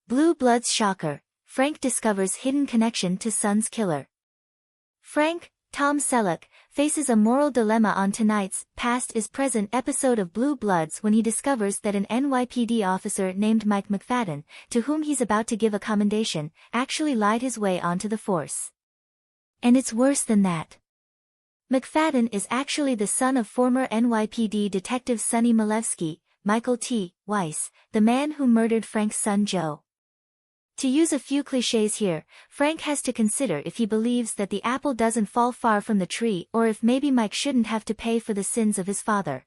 Blue Bloods shocker. Frank discovers hidden connection to son's killer. Frank, Tom Selleck, faces a moral dilemma on tonight's Past is Present episode of Blue Bloods when he discovers that an NYPD officer named Mike McFadden, to whom he's about to give a commendation, actually lied his way onto the force. And it's worse than that. McFadden is actually the son of former NYPD detective Sonny Malevsky, Michael T. Weiss, the man who murdered Frank's son Joe. To use a few cliches here, Frank has to consider if he believes that the apple doesn't fall far from the tree or if maybe Mike shouldn't have to pay for the sins of his father.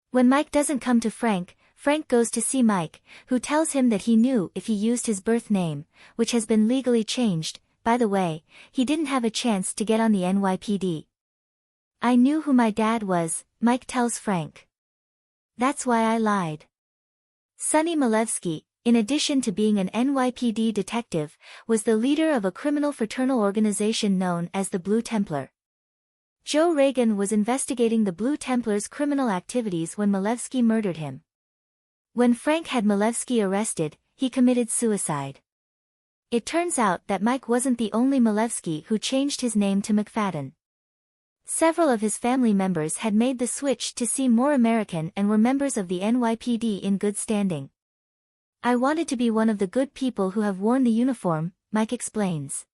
When Mike doesn't come to Frank, Frank goes to see Mike, who tells him that he knew if he used his birth name, which has been legally changed. By the way, he didn't have a chance to get on the NYPD. I knew who my dad was, Mike tells Frank. That's why I lied. Sonny Malevsky, in addition to being an NYPD detective, was the leader of a criminal fraternal organization known as the Blue Templar. Joe Reagan was investigating the Blue Templars' criminal activities when Malevsky murdered him. When Frank had Malevsky arrested, he committed suicide. It turns out that Mike wasn't the only Malevsky who changed his name to McFadden. Several of his family members had made the switch to seem more American and were members of the NYPD in good standing. I wanted to be one of the good people who have worn the uniform, Mike explains.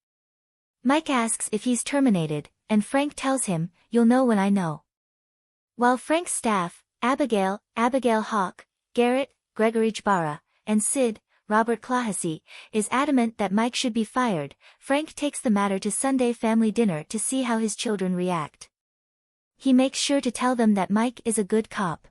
Mike asks if he's terminated, and Frank tells him, "You'll know when I know." While Frank's staff, Abigail Hawk, Garrett, Gregory Jbara, and Sid, Robert Clahassey, is adamant that Mike should be fired, Frank takes the matter to Sunday family dinner to see how his children react. He makes sure to tell them that Mike is a good cop.